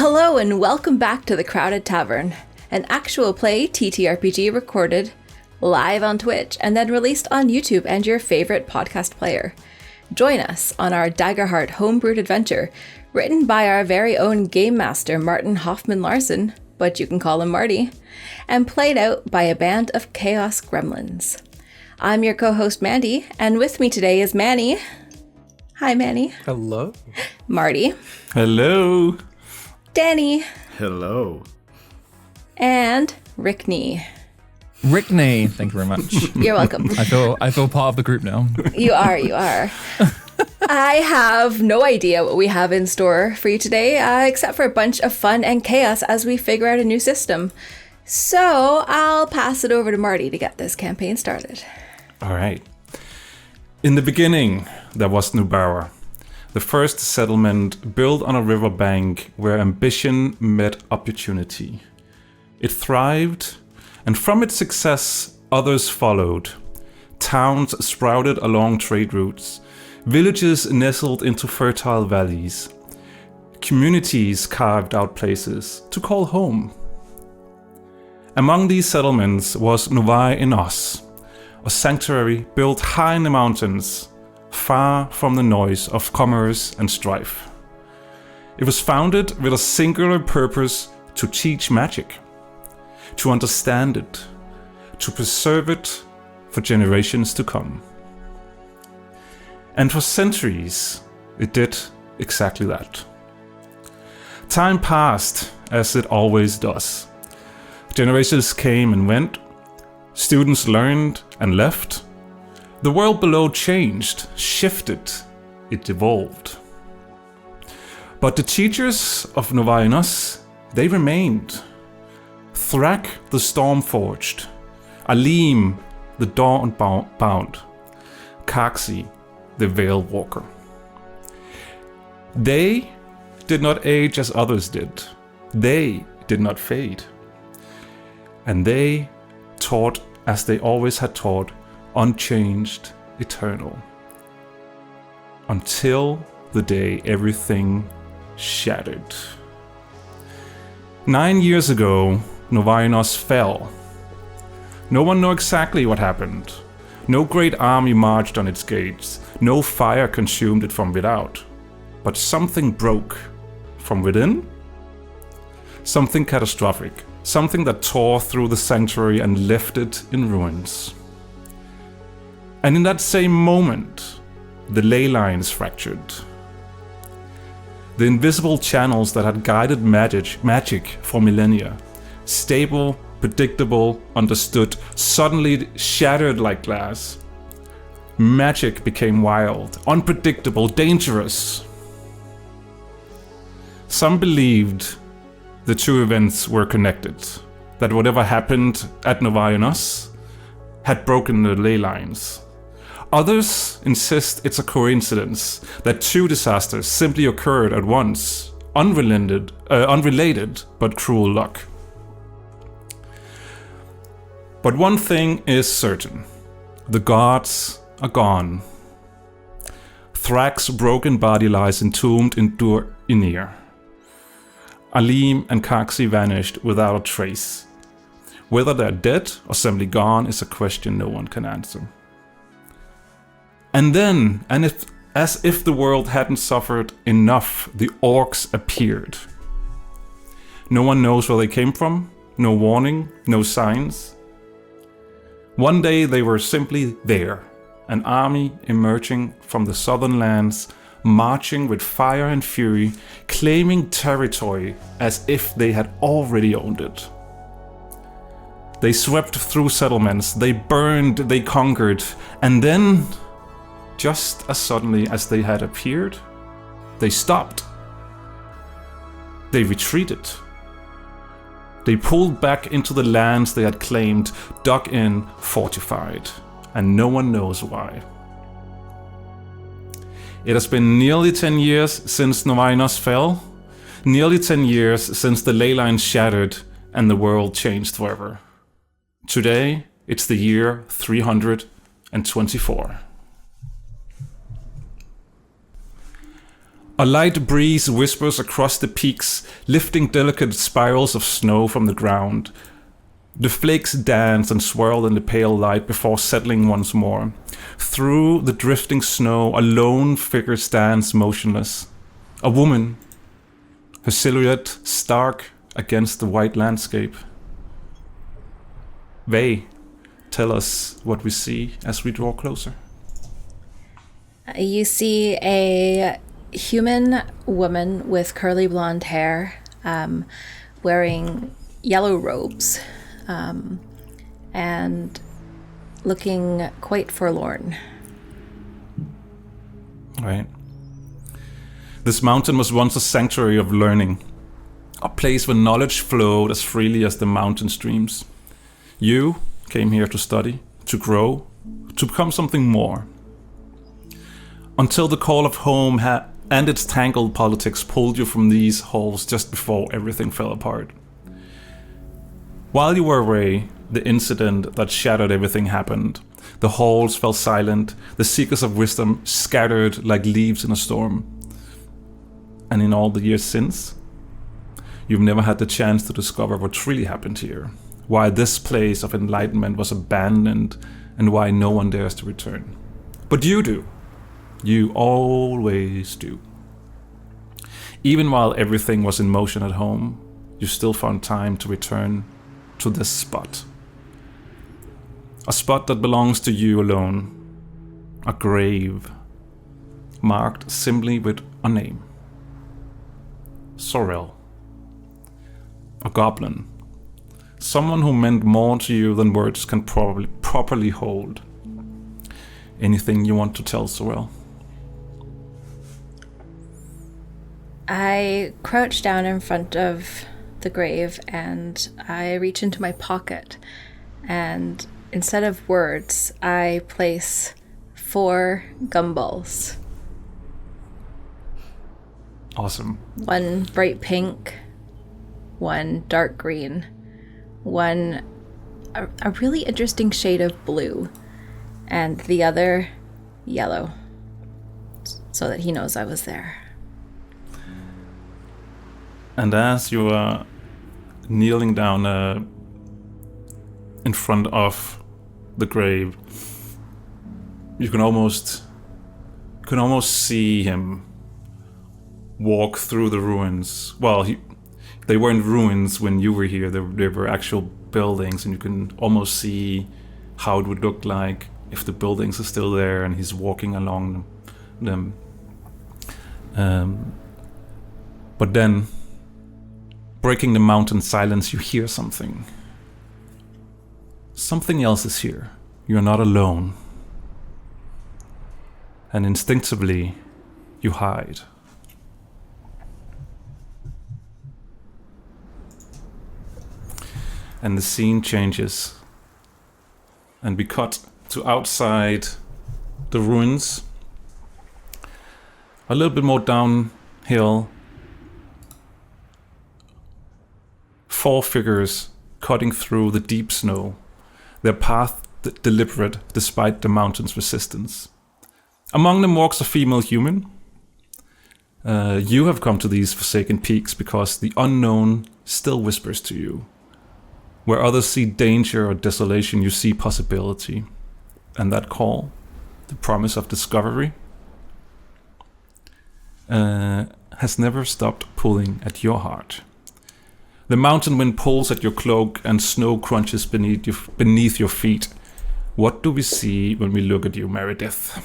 Hello and welcome back to the Crowded Tavern, an actual play TTRPG recorded live on Twitch and then released on YouTube and your favorite podcast player. Join us on our Daggerheart homebrewed adventure, written by our very own game master Martin Hoffman Larson, but you can call him Marty, and played out by a band of chaos gremlins. I'm your co-host Mandy, and with me today is Manny. Hi Manny. Hello. Marty. Hello. Danny. Hello. And Rickney. Rickney, thank you very much. You're welcome. I feel part of the group now. You are. I have no idea what we have in store for you today, except for a bunch of fun and chaos as we figure out a new system. So I'll pass it over to Marty to get this campaign started. All right. In the beginning, there was Novai'Enoss, the first settlement built on a riverbank where ambition met opportunity. It thrived, and from its success, others followed. Towns sprouted along trade routes, villages nestled into fertile valleys, communities carved out places to call home. Among these settlements was Novai'Enoss, a sanctuary built high in the mountains, far from the noise of commerce and strife. It was founded with a singular purpose: to teach magic, to understand it, to preserve it for generations to come. And for centuries, it did exactly that. Time passed, as it always does. Generations came and went. Students learned and left. The world below changed, shifted, it evolved. But the teachers of Novai'Enoss, they remained. Thrak the Stormforged, Aleem the Dawn-bound, Kaxi the Veil Walker. They did not age as others did. They did not fade. And they taught as they always had taught, unchanged, eternal. Until the day everything shattered. 9 years ago, Novai'Enoss fell. No one knew exactly what happened. No great army marched on its gates. No fire consumed it from without. But something broke. From within? Something catastrophic. Something that tore through the sanctuary and left it in ruins. And in that same moment, the ley lines fractured. The invisible channels that had guided magic for millennia, stable, predictable, understood, suddenly shattered like glass. Magic became wild, unpredictable, dangerous. Some believed the two events were connected, that whatever happened at Novai'Enoss had broken the ley lines. Others insist it's a coincidence, that two disasters simply occurred at once, unrelated but cruel luck. But one thing is certain: the gods are gone. Thrak's broken body lies entombed in Dur-Inir. Aleem and Kaxi vanished without a trace. Whether they're dead or simply gone is a question no one can answer. And then, as if the world hadn't suffered enough, the orcs appeared. No one knows where they came from, no warning, no signs. One day they were simply there, an army emerging from the southern lands, marching with fire and fury, claiming territory as if they had already owned it. They swept through settlements, they burned, they conquered, and then, just as suddenly as they had appeared, they stopped. They retreated. They pulled back into the lands they had claimed, dug in, fortified, and no one knows why. It has been nearly 10 years since Novai'Enoss fell, nearly 10 years since the ley lines shattered and the world changed forever. Today, it's the year 324. A light breeze whispers across the peaks, lifting delicate spirals of snow from the ground. The flakes dance and swirl in the pale light before settling once more. Through the drifting snow, a lone figure stands motionless. A woman, her silhouette stark against the white landscape. Vey, tell us what we see as we draw closer. You see a human woman with curly blonde hair, wearing yellow robes, and looking quite forlorn. Right. This mountain was once a sanctuary of learning, a place where knowledge flowed as freely as the mountain streams. You came here to study, to grow, to become something more. Until the call of home and its tangled politics pulled you from these halls just before everything fell apart. While you were away, the incident that shattered everything happened. The halls fell silent, the seekers of wisdom scattered like leaves in a storm. And in all the years since, you've never had the chance to discover what really happened here, why this place of enlightenment was abandoned, and why no one dares to return. But you do. You always do. Even while everything was in motion at home, you still found time to return to this spot. A spot that belongs to you alone. A grave, marked simply with a name. Sorrel. A goblin. Someone who meant more to you than words can properly hold. Anything you want to tell Sorrel? I crouch down in front of the grave and I reach into my pocket, and instead of words, I place 4 gumballs. Awesome. One bright pink, one dark green, one a really interesting shade of blue, and the other yellow, so that he knows I was there. And as you are kneeling down in front of the grave, you can almost see him walk through the ruins. Well, they weren't ruins when you were here. They were actual buildings, and you can almost see how it would look like if the buildings are still there and he's walking along them. But then, breaking the mountain silence, you hear something. Something else is here. You're not alone. And instinctively, you hide. And the scene changes. And we cut to outside the ruins. A little bit more downhill. 4 figures cutting through the deep snow, their path deliberate despite the mountain's resistance. Among them walks a female human. You have come to these forsaken peaks because the unknown still whispers to you. Where others see danger or desolation, you see possibility. And that call, the promise of discovery, has never stopped pulling at your heart. The mountain wind pulls at your cloak and snow crunches beneath your feet. What do we see when we look at you, Meredith?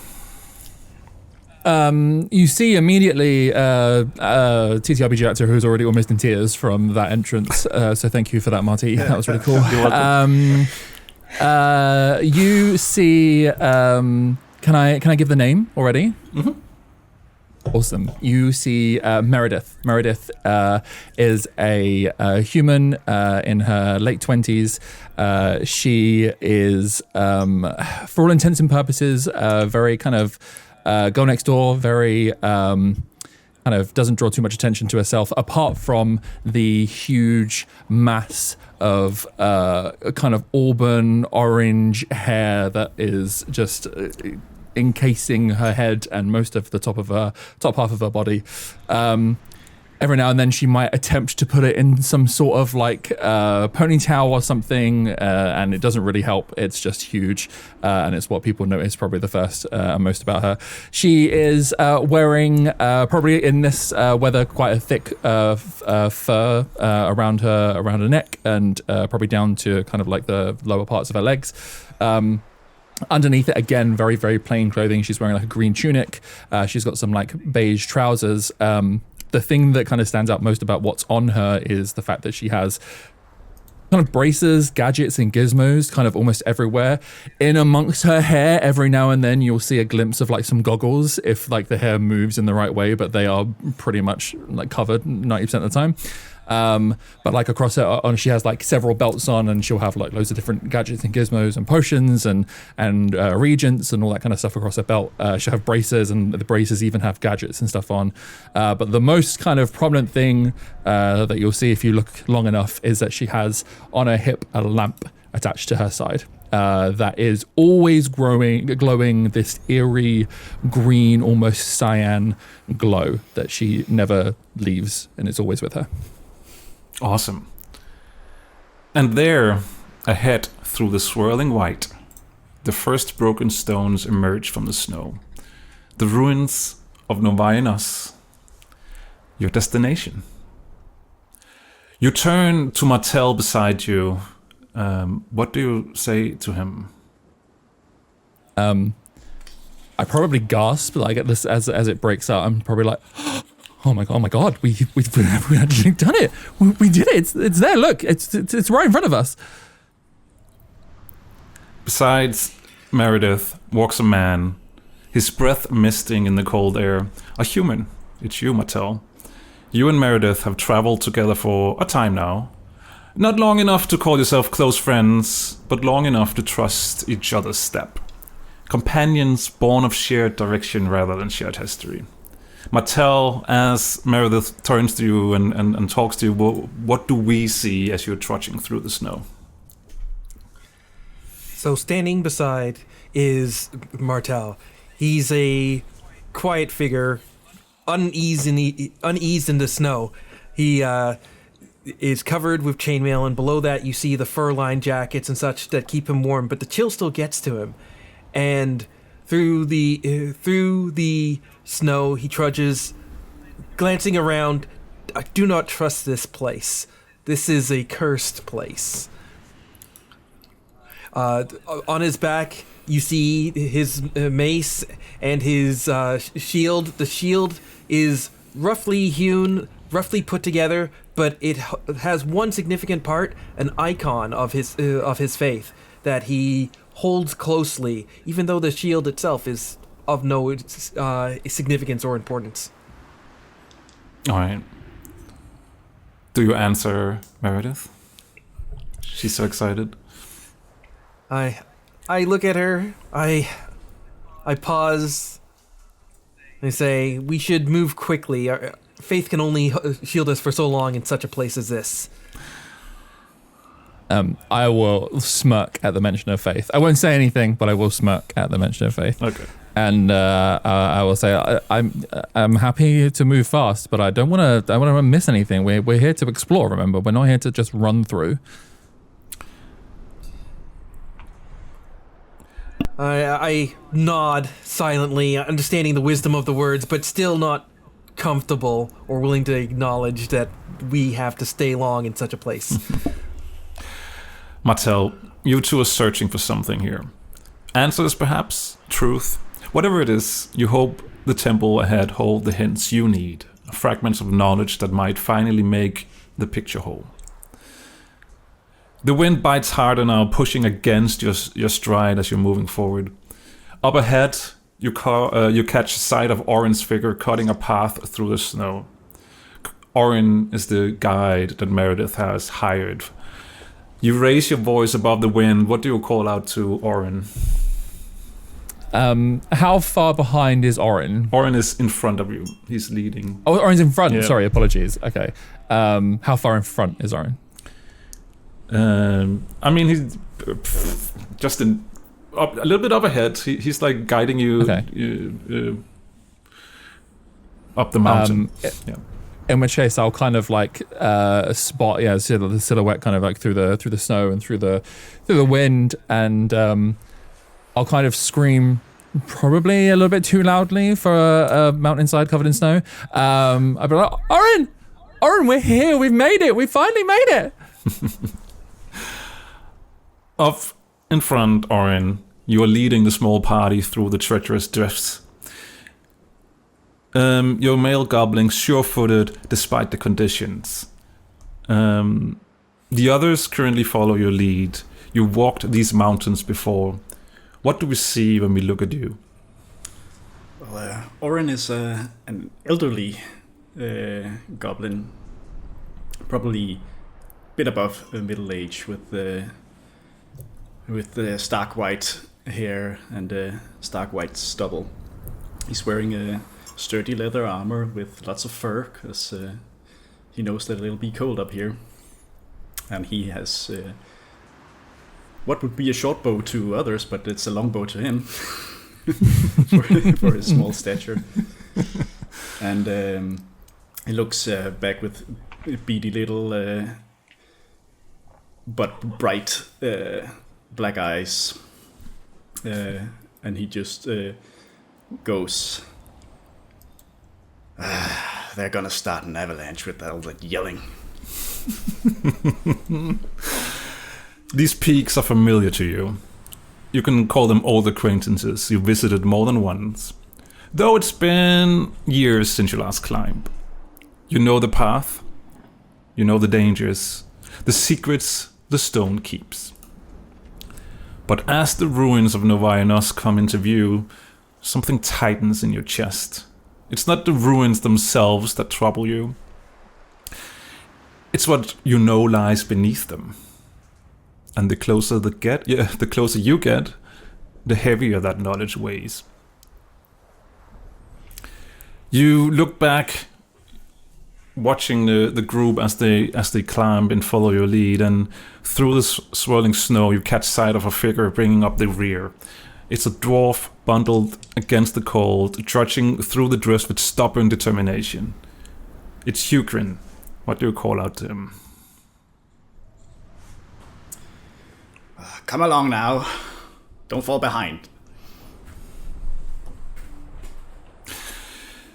You see immediately TTRPG actor who's already almost in tears from that entrance. So thank you for that, Marty. That was really cool. You're welcome. You see. Can I give the name already? Mm-hmm. Awesome. You see Meredith. Meredith is a human in her late 20s. She is, for all intents and purposes, very kind of go next door, very kind of doesn't draw too much attention to herself, apart from the huge mass of kind of auburn orange hair that is just encasing her head and most of the top half of her body. Every now and then she might attempt to put it in some sort of like ponytail or something, and it doesn't really help. It's just huge, and it's what people notice probably the first and most about her. She is wearing, probably in this weather, quite a thick fur around her neck, and probably down to kind of like the lower parts of her legs. Underneath it, again, very, very plain clothing. She's wearing like a green tunic. She's got some like beige trousers. The thing that kind of stands out most about what's on her is the fact that she has kind of braces, gadgets, and gizmos kind of almost everywhere. In amongst her hair, every now and then you'll see a glimpse of like some goggles if like the hair moves in the right way, but they are pretty much like covered 90% of the time. But like across her, she has like several belts on, and she'll have like loads of different gadgets and gizmos and potions and regents and all that kind of stuff across her belt. She'll have braces, and the braces even have gadgets and stuff on. But the most kind of prominent thing that you'll see if you look long enough is that she has on her hip a lamp attached to her side. That is always glowing this eerie green, almost cyan glow that she never leaves, and it's always with her. Awesome. And there, ahead through the swirling white, the first broken stones emerge from the snow. The ruins of Novai'Enoss. Your destination. You turn to Martel beside you. What do you say to him? I probably gasp like at this as it breaks out. I'm probably like, oh my god, we actually done it. We did it. It's there. Look, it's right in front of us. Besides Meredith walks a man, his breath misting in the cold air. A human. It's you, Martel. You and Meredith have traveled together for a time now. Not long enough to call yourself close friends, but long enough to trust each other's step. Companions born of shared direction rather than shared history. Martel, as Meredith turns to you and talks to you, what do we see as you're trudging through the snow? So standing beside is Martel. He's a quiet figure, uneased in the snow. He is covered with chainmail, and below that you see the fur-lined jackets and such that keep him warm, but the chill still gets to him. And through the snow he trudges, glancing around. I do not trust this place. This is a cursed place. On his back you see his mace and his shield. The shield is roughly hewn, roughly put together, but it has one significant part, an icon of his faith that he holds closely, even though the shield itself is of no significance or importance. All right. Do you answer Meredith? She's so excited. I look at her. I pause. I say, we should move quickly. Our faith can only shield us for so long in such a place as this. I will smirk at the mention of faith. I won't say anything, but I will smirk at the mention of faith. Okay. And I will say I'm happy to move fast, but I don't want to miss anything. We're here to explore. Remember, we're not here to just run through. I nod silently, understanding the wisdom of the words, but still not comfortable or willing to acknowledge that we have to stay long in such a place. Martel, you two are searching for something here. Answers, perhaps? Truth? Whatever it is, you hope the temple ahead hold the hints you need. Fragments of knowledge that might finally make the picture whole. The wind bites harder now, pushing against your stride as you're moving forward. Up ahead, you catch sight of Orin's figure cutting a path through the snow. Orin is the guide that Meredith has hired. You raise your voice above the wind. What do you call out to Orin? How far behind is Orin? Orin is in front of you. He's leading. Oh, Orin's in front. Yeah. Sorry, apologies. Okay. How far in front is Orin? I mean, he's just up a little bit up ahead. He's like guiding you, up the mountain. In which case, I'll kind of like spot, see the silhouette kind of like through the snow and through the wind, and I'll kind of scream, probably a little bit too loudly for a mountainside covered in snow. I'll be like, Orin, we're here. We've made it. We finally made it. Up in front, Orin, you are leading the small party through the treacherous drifts. Your male goblins sure-footed despite the conditions. The others currently follow your lead. You walked these mountains before. What do we see when we look at you? Well, Orin is an elderly goblin, probably a bit above middle age, with stark white hair and stark white stubble. He's wearing a sturdy leather armor with lots of fur, because he knows that it'll be cold up here. And he has what would be a short bow to others, but it's a long bow to him for his small stature. And he looks back with beady little but bright black eyes, and he just goes, they're gonna start an avalanche with all that yelling. These peaks are familiar to you. You can call them old acquaintances you visited more than once, though it's been years since you last climbed. You know the path, you know the dangers, the secrets the stone keeps. But as the ruins of Novai'Enoss come into view, something tightens in your chest. It's not the ruins themselves that trouble you. It's what you know lies beneath them. And the closer you get, the heavier that knowledge weighs. You look back, watching the group as they climb and follow your lead, and through the swirling snow you catch sight of a figure bringing up the rear. It's a dwarf bundled against the cold, trudging through the drifts with stubborn determination. It's Hugrin. What do you call out to him? Come along now. Don't fall behind.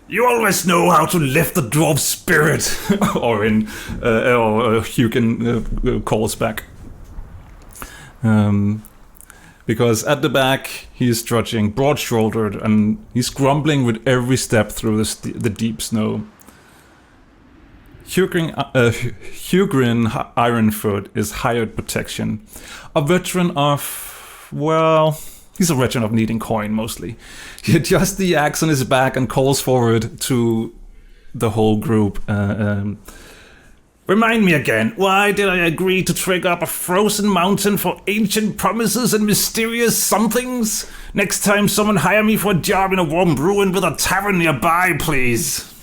You always know how to lift the dwarf's spirit, Orin, or Hugin calls back. Because at the back, he is trudging broad-shouldered, and he's grumbling with every step through the deep snow. Hugrin Ironfoot is hired protection. A veteran of, well, he's a veteran of needing coin, mostly. He adjusts the axe on his back and calls forward to the whole group. Remind me again, why did I agree to trigger up a frozen mountain for ancient promises and mysterious somethings? Next time someone hire me for a job in a warm ruin with a tavern nearby, please.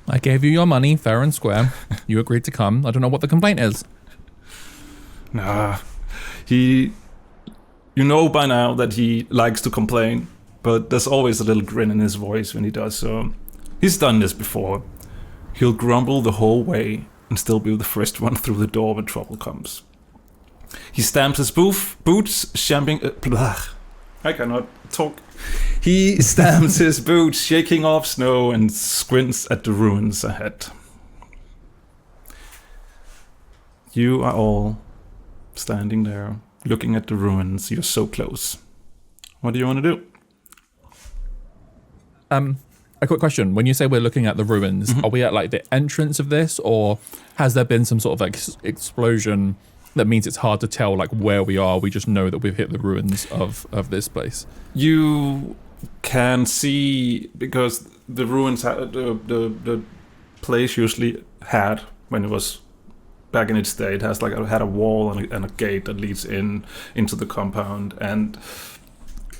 I gave you your money, fair and square. You agreed to come. I don't know what the complaint is. Nah, you know by now that he likes to complain, but there's always a little grin in his voice when he does so. He's done this before. He'll grumble the whole way and still be the first one through the door when trouble comes. He stamps his boots, I cannot talk. He stamps his boots, shaking off snow, and squints at the ruins ahead. You are all standing there, looking at the ruins. You're so close. What do you want to do? A quick question. When you say we're looking at the ruins, are we at like the entrance of this, or has there been some sort of like explosion that means it's hard to tell like where we are? We just know that we've hit the ruins of this place. You can see, because the ruins the place usually had, when it was back in its day, it had a wall and a gate that leads into the compound, and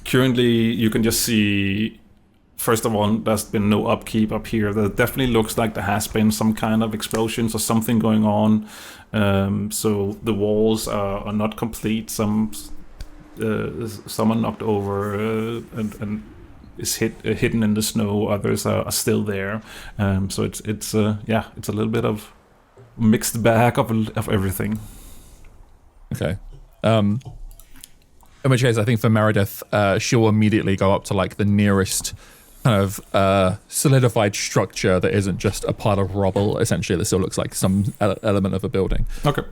currently you can just see, first of all, there's been no upkeep up here. There definitely looks like there has been some kind of explosions or something going on. So the walls are not complete. Some someone knocked over and is hidden in the snow. Others are still there. So it's a little bit of mixed bag of everything. Okay. In which case, I think for Meredith, she'll immediately go up to like the nearest kind of solidified structure that isn't just a pile of rubble. Essentially, that still looks like some element of a building. Okay.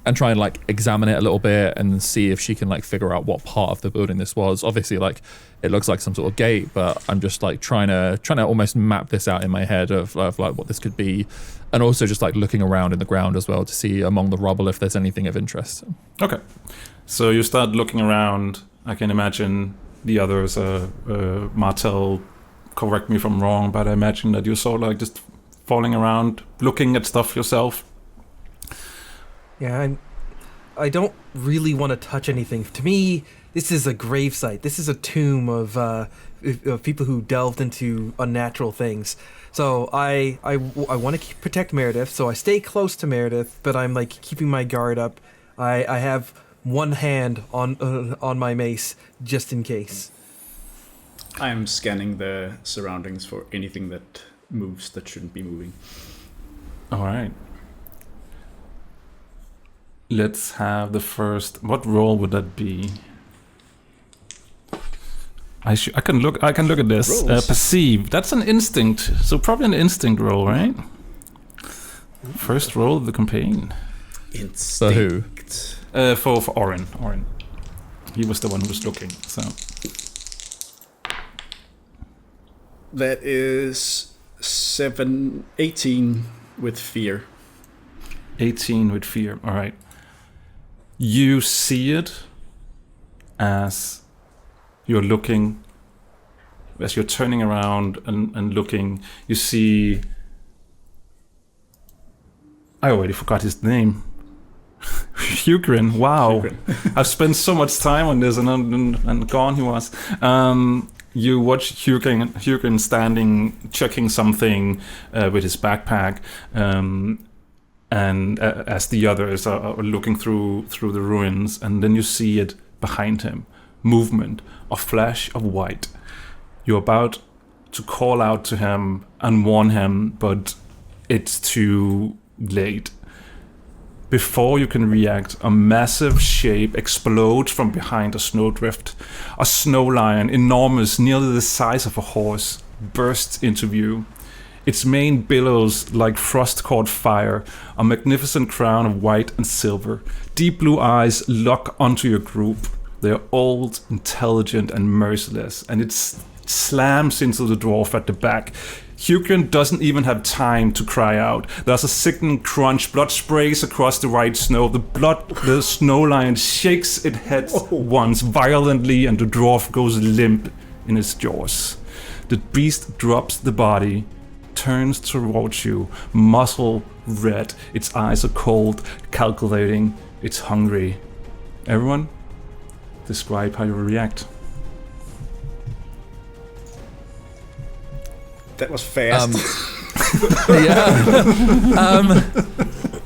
And try and like examine it a little bit and see if she can like figure out what part of the building this was. Obviously, like it looks like some sort of gate, but I'm just like trying to almost map this out in my head of like what this could be, and also just like looking around in the ground as well to see among the rubble if there's anything of interest. Okay. So you start looking around. I can imagine the others. Martel, correct me if I'm wrong, but I imagine that you're sort of like just falling around, looking at stuff yourself. Yeah, I don't really want to touch anything. To me, this is a gravesite. This is a tomb of people who delved into unnatural things. So I want to protect Meredith, so I stay close to Meredith, but I'm like keeping my guard up. I have one hand on my mace just in case. I'm scanning the surroundings for anything that moves that shouldn't be moving. All right. Let's have the first. What role would that be? I can look at this. Perceive. That's an instinct. So probably an instinct roll, right? First roll of the campaign. Instinct. For who? For Orin. Orin. He was the one who was looking. So That is 18 with fear. 18 with fear. All right. You see it as you're looking, as you're turning around and looking. You see. I already forgot his name. Hugrin. Wow. I've spent so much time on this and gone he was. You watch Hugrin standing, checking something with his backpack, and as the others are looking through the ruins, and then you see it behind him, movement, a flash of white. You're about to call out to him and warn him, but it's too late. Before you can react, a massive shape explodes from behind a snowdrift. A snow lion, enormous, nearly the size of a horse, bursts into view. Its mane billows like frost-caught fire, a magnificent crown of white and silver. Deep blue eyes lock onto your group. They're old, intelligent, and merciless, and it slams into the dwarf at the back. Hugin doesn't even have time to cry out. There's a sickening crunch. Blood sprays across the white snow. The snow lion shakes its head once violently, and the dwarf goes limp in its jaws. The beast drops the body, turns towards you, muscle red. Its eyes are cold, calculating. It's hungry. Everyone, describe how you react. That was fast.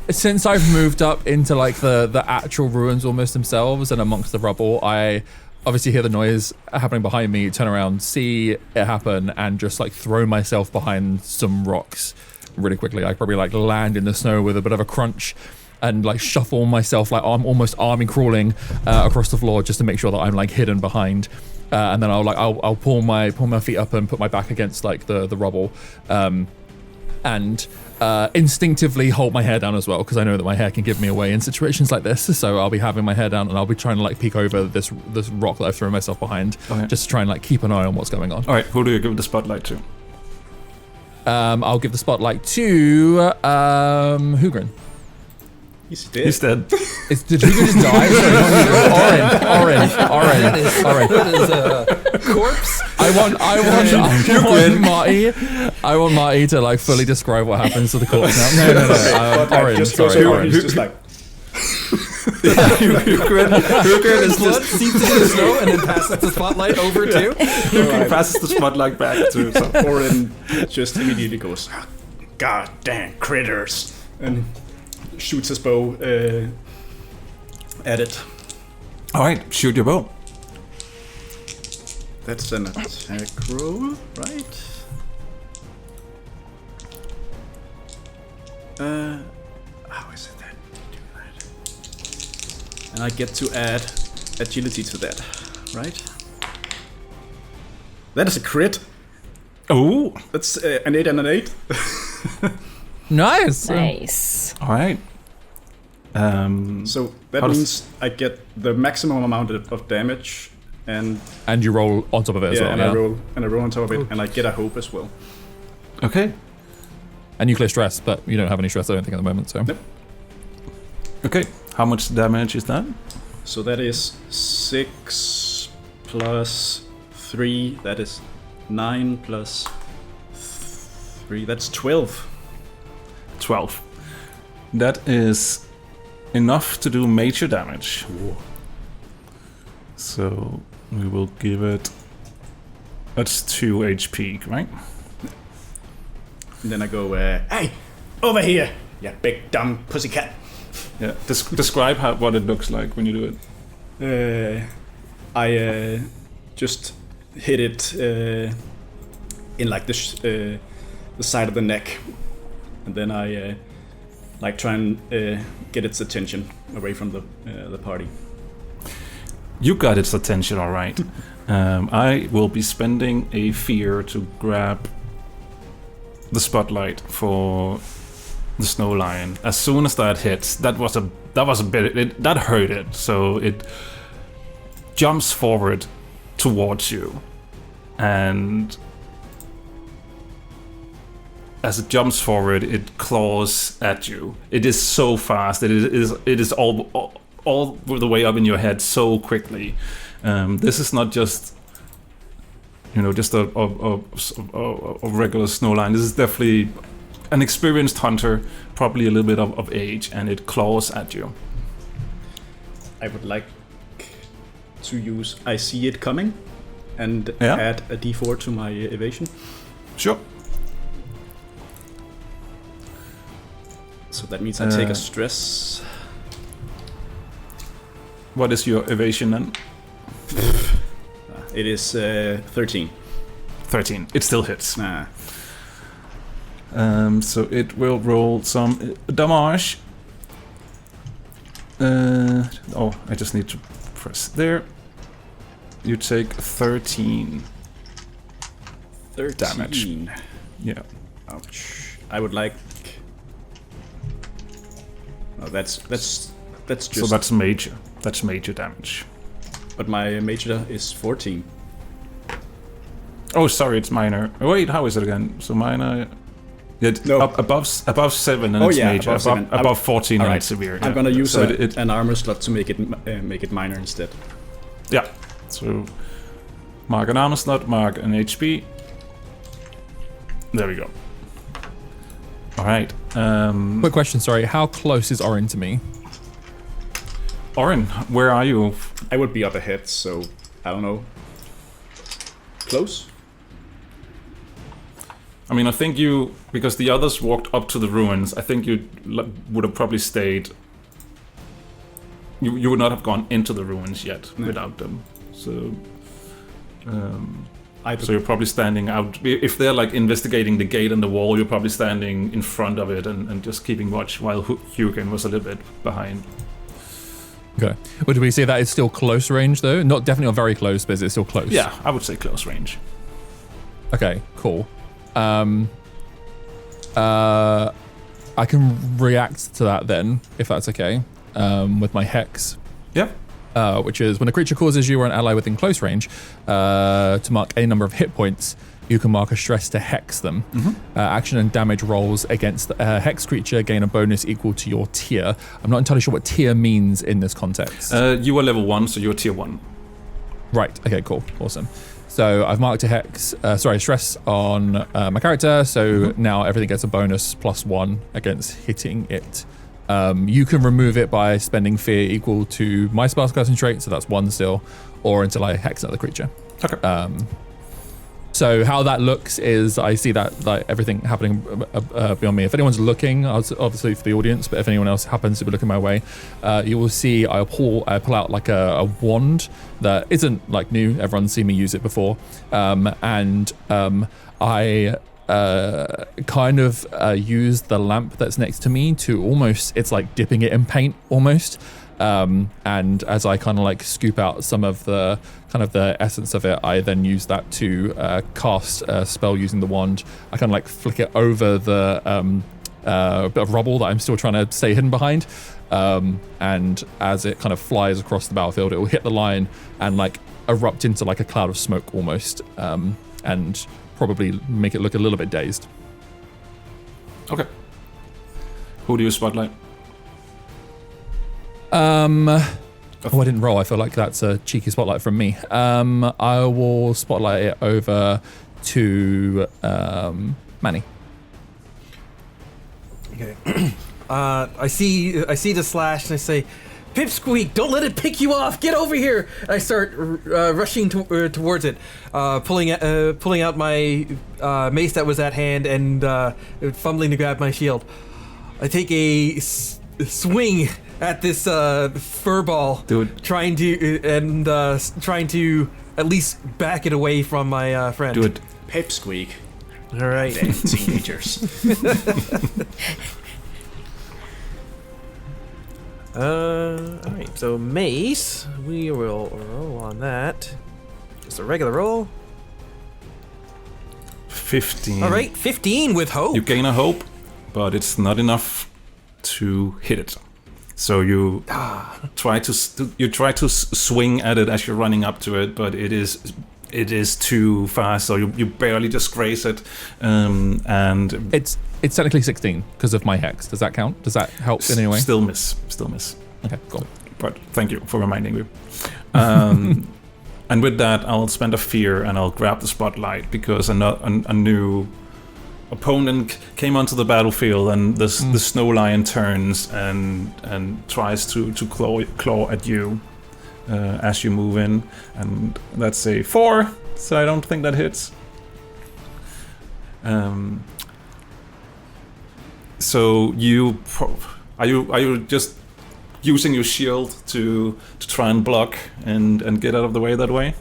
Since I've moved up into like the actual ruins almost themselves and amongst the rubble, I obviously hear the noise happening behind me, turn around, see it happen, and just like throw myself behind some rocks really quickly. I probably like land in the snow with a bit of a crunch and like shuffle myself, like I'm almost army crawling across the floor just to make sure that I'm like hidden behind. And then I'll pull my feet up and put my back against like the rubble, and instinctively hold my hair down as well, because I know that my hair can give me away in situations like this. So I'll be having my hair down and I'll be trying to like peek over this rock that I've thrown myself behind, just to try and like keep an eye on what's going on. All right, who do you give the spotlight to? I'll give the spotlight to Hugrin. He's dead. He's dead. Did Hugrin just die? Orange. That is a corpse. I want Marty to like fully describe what happens to the corpse now. No. Orange. Just goes over, he's just like. Hugrin is blood seeps into the snow and then passes the spotlight over to. Hugrin passes the spotlight back to. So. Orin just immediately goes, "God damn critters!" and shoots his bow at it. All right, shoot your bow. That's an attack roll, right? How is it that you do that? And I get to add agility to that, right? That is a crit. Oh, That's an 8 and an 8. Nice. Nice. all right. So that How does- means I get the maximum amount of damage, and And you roll on top of it as well. and I roll on top of it, and I get a hope as well. Okay. And you clear stress, but you don't have any stress, I don't think, at the moment. So Nope. Okay. How much damage is that? So that is 6 plus 3. That is 9 plus 3. That's 12. 12. That is enough to do major damage. So we will give it. That's 2 HP, right? And then I go, hey, over here, you big dumb pussycat. Yeah. Describe what it looks like when you do it. I just hit it in like the side of the neck, and then I like try and get its attention away from the party. You got its attention, all right. I will be spending a fear to grab the spotlight for the snow lion. As soon as that hits, that was a bit. That hurt it. So it jumps forward towards you, and as it jumps forward, it claws at you. It is so fast. It is all the way up in your head so quickly. This is not just just a regular snow lion. This is definitely an experienced hunter, probably a little bit of age, and it claws at you. I would like to use I see it coming and Yeah. add a d4 to my evasion. Sure. So that means I take a stress. What is your evasion then? It is 13. 13. It still hits. Nah. So it will roll some damage. I just need to press there. You take 13 damage. Yeah. Ouch. I would like. Oh, that's just. So that's major. That's major damage. But my major is 14. Oh, sorry, it's minor. Oh, wait, how is it again? So minor. Yeah, No. above 7 and Oh, it's yeah, major. above 7. Above 14 and Alright. it's severe. I'm yeah. gonna use So an armor slot to make it minor instead. Yeah. So mark an armor slot, mark an HP. There we go. All right. quick question, sorry. How close is Orin to me? Orin, where are you? I would be up ahead, so I don't know. Close? I mean, I think because the others walked up to the ruins, I think you would have probably stayed. You would not have gone into the ruins yet without them. So, so you're probably standing out. If they're like investigating the gate and the wall, you're probably standing in front of it and just keeping watch while Hugin was a little bit behind. Okay. Would we say that is still close range though? Not definitely not very close, but is it still close? Yeah, I would say close range. Okay, cool. I can react to that then, if that's okay, with my hex. Yeah. Which is when a creature causes you or an ally within close range to mark any number of hit points, you can mark a stress to hex them. Action and damage rolls against a hex creature gain a bonus equal to your tier. I'm not entirely sure what tier means in this context. You are level 1, so you're tier 1. Right, okay, cool, awesome. So I've marked a hex, stress on my character, so now everything gets a bonus +1 against hitting it. You can remove it by spending fear equal to my spellcasting trait, so that's 1 still, or until I hex another creature. Okay. So how that looks is I see that like everything happening beyond me. If anyone's looking, obviously for the audience, but if anyone else happens to be looking my way, you will see I pull out like a wand that isn't like new. Everyone's seen me use it before, and I kind of use the lamp that's next to me to almost, it's like dipping it in paint almost. And as I kind of like scoop out some of the kind of the essence of it, I then use that to cast a spell using the wand. I kind of like flick it over the bit of rubble that I'm still trying to stay hidden behind. And as it kind of flies across the battlefield, it will hit the line and like erupt into like a cloud of smoke almost, and probably make it look a little bit dazed. Okay. Who do you spotlight? I didn't roll. I feel like that's a cheeky spotlight from me. I will spotlight it over to Manny. Okay. I see the slash and I say, Pipsqueak, don't let it pick you off. Get over here. I start rushing towards it, pulling out my mace that was at hand and fumbling to grab my shield. I take a swing at this fur ball, Dude. trying to at least back it away from my friend. Do it. Pipsqueak. All right. Damn teenagers. Alright, so mace, we will roll on that. Just a regular roll. 15. Alright, 15 with hope. You gain a hope, but it's not enough to hit it. So you try to swing at it as you're running up to it, but it is too fast. So you barely just graze it, and It's technically 16 because of my hex. Does that count? Does that help in any way? Still miss. Okay, cool. But thank you for reminding me. And with that, I'll spend a fear and I'll grab the spotlight because a new opponent came onto the battlefield, and the snow lion turns and tries to claw at you as you move in, and that's a 4. So I don't think that hits. So are you just using your shield to try and block and get out of the way that way?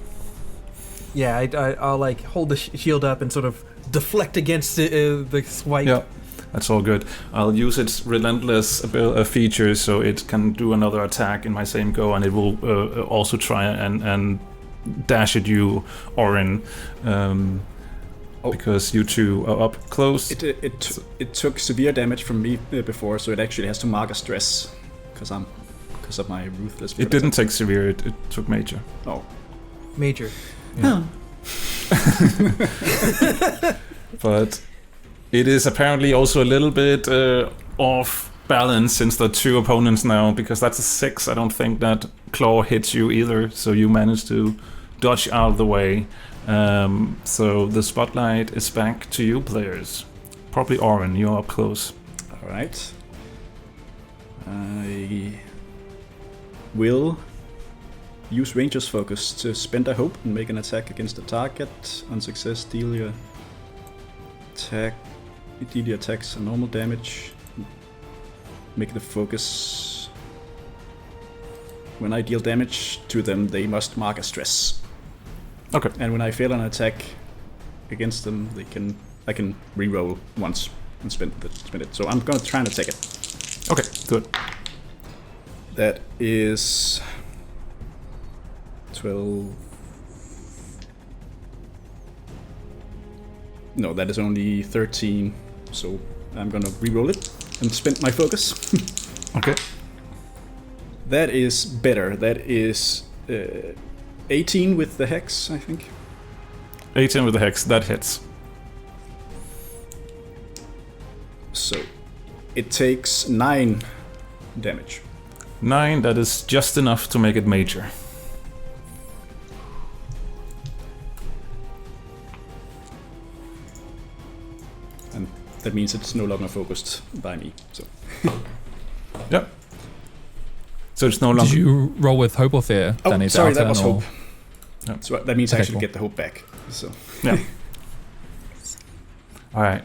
Yeah, I'll like hold the shield up and sort of deflect against the swipe. Yeah, that's all good. I'll use its relentless feature so it can do another attack in my same go, and it will also try and dash at you, Orin. Because you two are up close. It took severe damage from me before, so it actually has to mark a stress because of my ruthless. It didn't take severe. It took major. Oh, Major. Yeah. But it is apparently also a little bit off balance since there are 2 opponents now, because that's a 6. I don't think that claw hits you either, so you managed to dodge out of the way. So the spotlight is back to you players. Probably Orin, you're up close. alright. I will use Ranger's Focus to spend a hope and make an attack against the target. On success, deal your attacks a normal damage. Make the focus. When I deal damage to them, they must mark a stress. Okay. And when I fail an attack against them, I can re-roll once and spend it. So I'm gonna try and attack it. Okay, good. That is 12. No, that is only 13. So I'm gonna re-roll it and spend my focus. Okay. That is better. That is 18 with the hex, I think. 18 with the hex, that hits. So it takes 9 damage. 9, that is just enough to make it major. And that means it's no longer focused by me. So Yep. So it's no longer... Did you roll with hope or fear? oh, Danny, sorry, that out was turn, or- hope. So that means I Okay, actually cool. get the hope back. So Yeah. All right.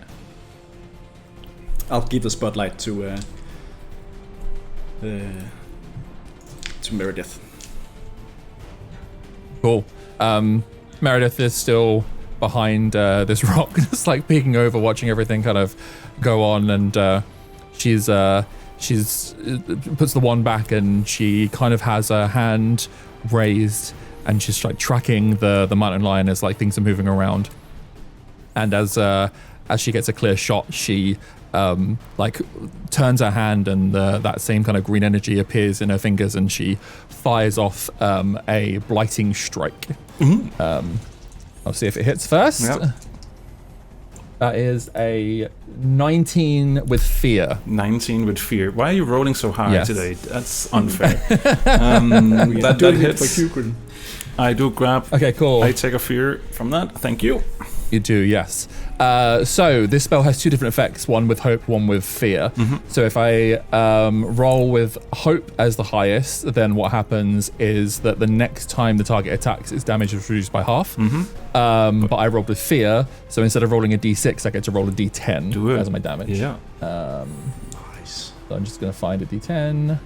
I'll give the spotlight to Meredith. Cool. Meredith is still behind this rock, just like peeking over, watching everything kind of go on, and she's puts the wand back, and she kind of has her hand raised, and she's like tracking the mountain lion as like things are moving around. And as she gets a clear shot, she like turns her hand, and that same kind of green energy appears in her fingers, and she fires off a blighting strike. I'll see if it hits first. Yep. That is a 19 with fear. 19 with fear. Why are you rolling so hard Yes. today? That's unfair. that hits. I do grab. Okay, cool. I take a fear from that. Thank you. You do, yes. So this spell has two different effects, one with hope, one with fear. So if I roll with hope as the highest, then what happens is that the next time the target attacks, its damage is reduced by half. But I rolled with fear, so instead of rolling a d6, I get to roll a d10 Do it. as my damage. Yeah. Nice. So I'm just going to find a d10,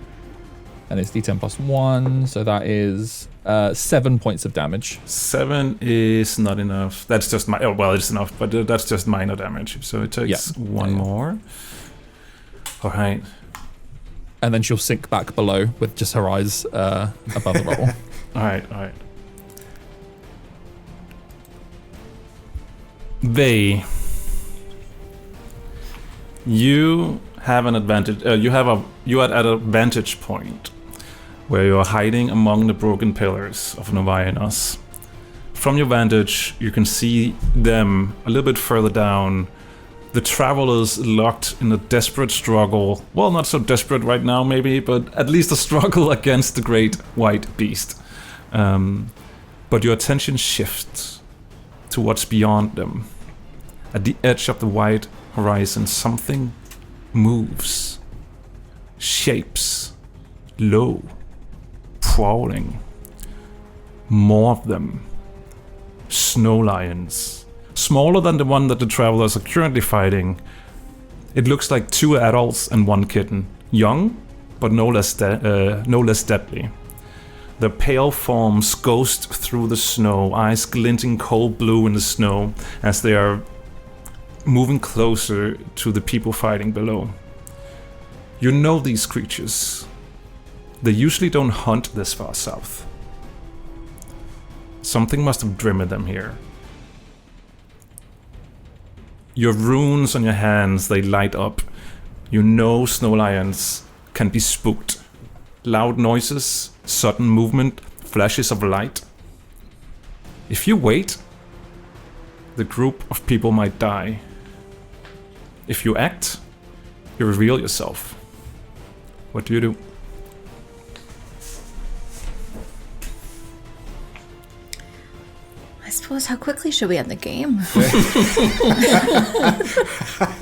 and it's d10 plus 1, so that is 7 points of damage. 7 is not enough. That's just my. Oh, well, it's enough, but that's just minor damage. So it takes one more. All right. And then she'll sink back below with just her eyes above the rubble. All right. You have an advantage. You are at a vantage point where you are hiding among the broken pillars of Novai'Enoss. From your vantage, you can see them a little bit further down. The travelers locked in a desperate struggle. Well, not so desperate right now, maybe, but at least a struggle against the great white beast. But your attention shifts to what's beyond them. At the edge of the wide horizon, something moves, shapes, low, prowling. More of them. Snow lions. Smaller than the one that the travelers are currently fighting. It looks like 2 adults and 1 kitten. Young, but no less deadly. Their pale forms ghost through the snow, eyes glinting cold blue in the snow as they are moving closer to the people fighting below. You know these creatures. They usually don't hunt this far south. Something must have driven them here. Your runes on your hands, they light up. You know snow lions can be spooked. Loud noises, sudden movement, flashes of light. If you wait, the group of people might die. If you act, you reveal yourself. What do you do? I suppose, how quickly should we end the game?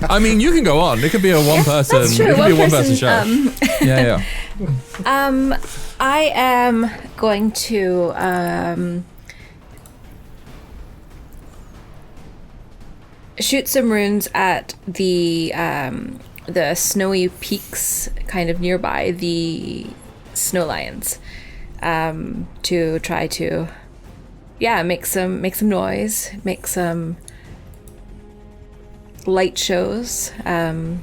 I mean, you can go on. It could be a one-person. That's true. It could be a one-person show. Yeah. I am going to shoot some runes at the snowy peaks kind of nearby the snow lions, to try to make some noise, make some light shows, and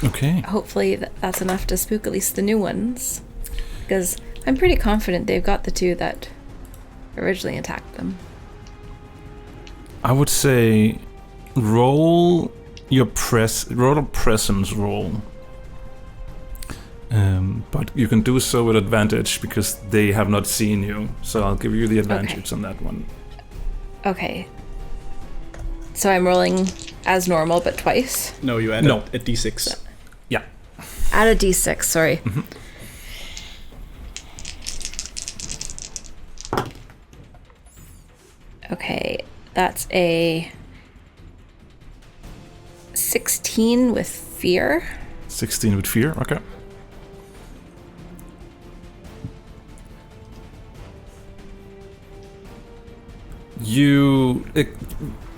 Okay. hopefully that's enough to spook at least the new ones, because I'm pretty confident they've got the 2 that originally attacked them. I would say roll a presence roll. But you can do so with advantage because they have not seen you. So I'll give you the advantage on that one. Okay. So I'm rolling as normal, but twice. No, you add a d6. Yeah. Add a d6, sorry. Mm-hmm. Okay, that's a 16 with fear. 16 with fear, okay.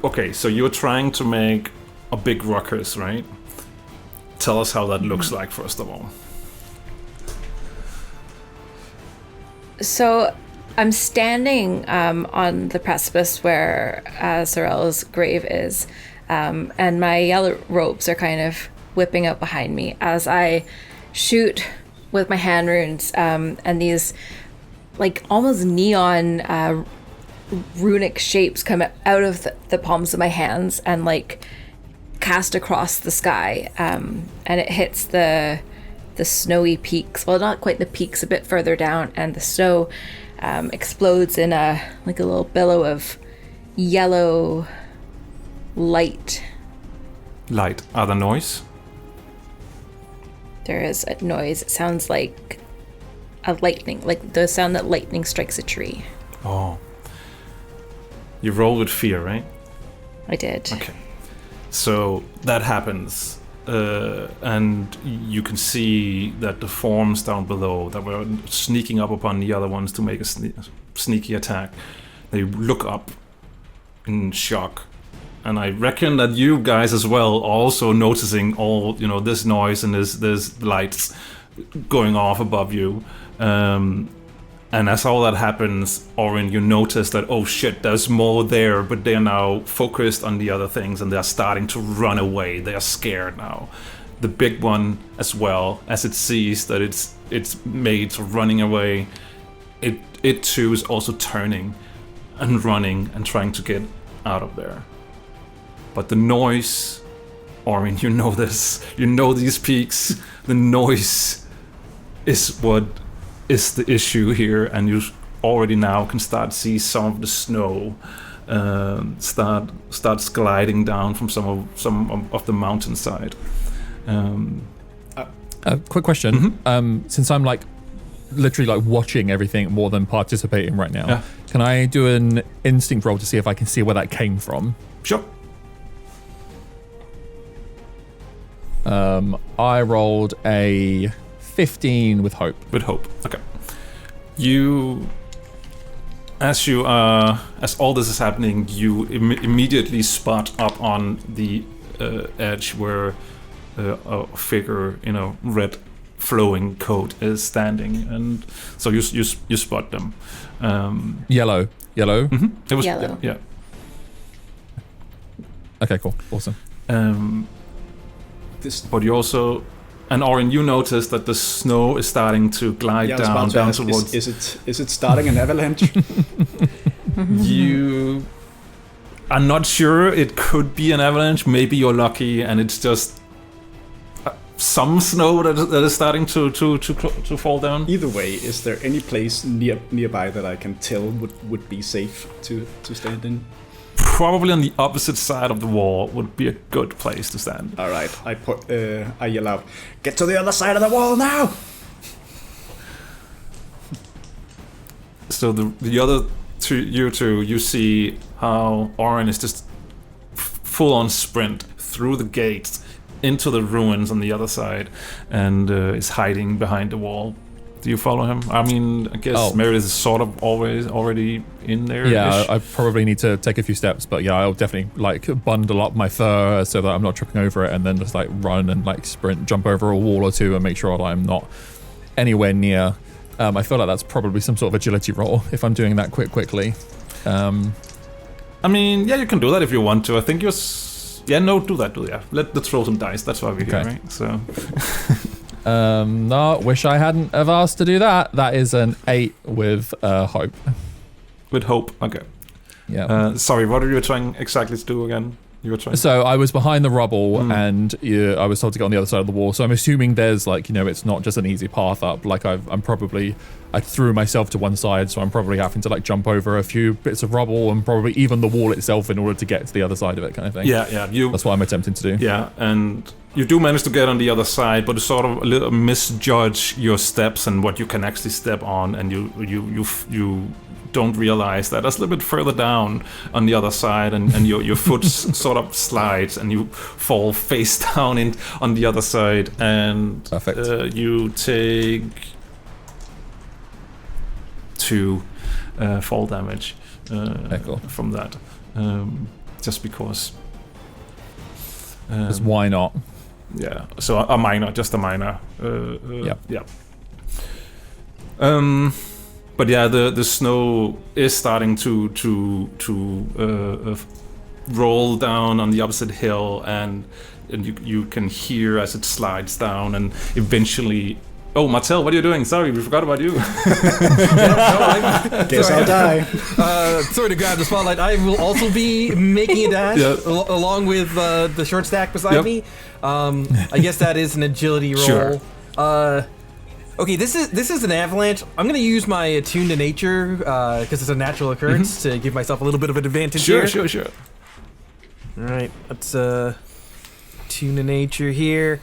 Okay, so you're trying to make a big ruckus, right? Tell us how that looks like, first of all. So I'm standing on the precipice where Sorel's grave is, and my yellow robes are kind of whipping out behind me as I shoot with my hand runes, and these like almost neon runic shapes come out of the palms of my hands and like cast across the sky, and it hits the snowy peaks. Well, not quite the peaks, a bit further down, and the snow explodes in a little billow of yellow light. Light. Other noise? There is a noise. It sounds like a lightning, like the sound that lightning strikes a tree. Oh. You roll with fear, right? I did. Okay. So that happens, and you can see that the forms down below that were sneaking up upon the other ones to make a sneaky attack, they look up in shock. And I reckon that you guys as well are also noticing all, this noise and this lights going off above you. And as all that happens, Orin, you notice that, oh shit, there's more there, but they're now focused on the other things and they're starting to run away. They are scared now. The big one as well, as it sees that its mates are running away, it too is also turning and running and trying to get out of there. But the noise, Orin, you know this, you know these peaks, the noise is what is the issue here, and you already now can start to see some of the snow starts gliding down from some of the mountainside. Quick question. Mm-hmm. Since I'm literally watching everything more than participating right now, Yeah. Can I do an instinct roll to see if I can see where that came from? Sure. I rolled a 15 with hope. With hope. Okay. As all this is happening, you immediately spot up on the edge where a figure in a red flowing coat is standing, and so you spot them. Yellow. Mm-hmm. It was Yellow. Yeah. Okay, cool. Awesome. But you also, and Orin, you notice that the snow is starting to glide down towards. Is it starting an avalanche? You are not sure. It could be an avalanche. Maybe you're lucky, and it's just some snow that is starting to fall down. Either way, is there any place nearby that I can tell would be safe to stand in? Probably on the opposite side of the wall would be a good place to stand. All right, I yell out, "Get to the other side of the wall now!" So the other two, you see how Orin is just full on sprint through the gates into the ruins on the other side, and is hiding behind the wall. Do you follow him? I mean, I guess Meredith is sort of already in there. Yeah, I probably need to take a few steps, but yeah, I'll definitely bundle up my fur so that I'm not tripping over it, and then just run and sprint, jump over a wall or two, and make sure that I'm not anywhere near. I feel like that's probably some sort of agility roll if I'm doing that quickly. I mean, yeah, you can do that if you want to. I think you're. Do that. Let's roll some dice. That's why we're here, right? So. No, wish I hadn't have asked to do that. That is an 8 with hope. With hope, okay. Yeah. Sorry, what are you trying exactly to do again? So I was behind the rubble, and I was told to get on the other side of the wall. So I'm assuming there's it's not just an easy path up. I threw myself to one side, so I'm probably having to jump over a few bits of rubble and probably even the wall itself in order to get to the other side of it, kind of thing. Yeah. That's what I'm attempting to do. Yeah, and you do manage to get on the other side, but you sort of a little misjudge your steps and what you can actually step on, and you don't realize that there's a little bit further down on the other side, and your foot sort of slides, and you fall face down on the other side, and you take 2 fall damage from that. just because. Because why not? Yeah, so a minor, just a minor. Yeah. But yeah, the snow is starting to roll down on the opposite hill, and you can hear as it slides down, and eventually. Oh, Martel, what are you doing? Sorry, we forgot about you. Guess I'll die. Sorry to grab the spotlight. I will also be making a dash along with the short stack beside me. I guess that is an agility roll. Sure. Okay, this is an avalanche. I'm gonna use my attune to nature because it's a natural occurrence to give myself a little bit of an advantage here. Sure. All right, let's attune to nature here.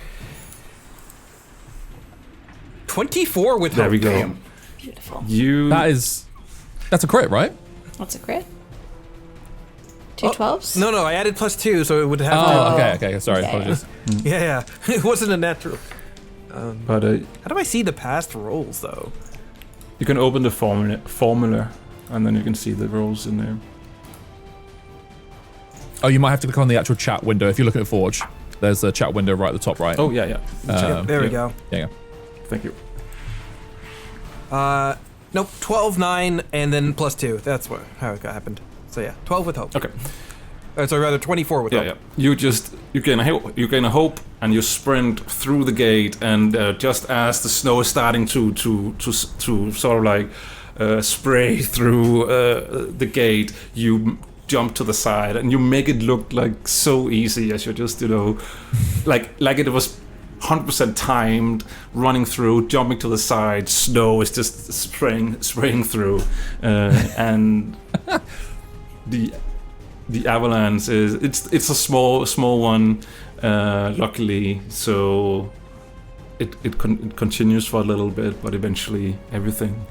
24 with There hope. we go. Damn. Beautiful. That's a crit, right? What's a crit? 2 12s? No, I added +2, so it would have Oh, to... okay. Sorry, Yeah. apologies. Yeah. It wasn't a natural. But How do I see the past rolls, though? you can open the formula, and then you can see the rolls in there. Oh, you might have to click on the actual chat window. If you look at Forge, there's a chat window right at the top right. Oh yeah. There we go. Yeah. Thank you. Nope, 12, 9, and then +2. That's how it happened. So yeah, 12 with hope. Okay. So rather 24 with hope. Yeah. You gain a hope, and you sprint through the gate, and just as the snow is starting to sort of like spray through the gate, you jump to the side, and you make it look like so easy as you're just like it was 100% timed, running through, jumping to the side. Snow is just spraying through, and the avalanche it's a small one, luckily. So it continues for a little bit, but eventually everything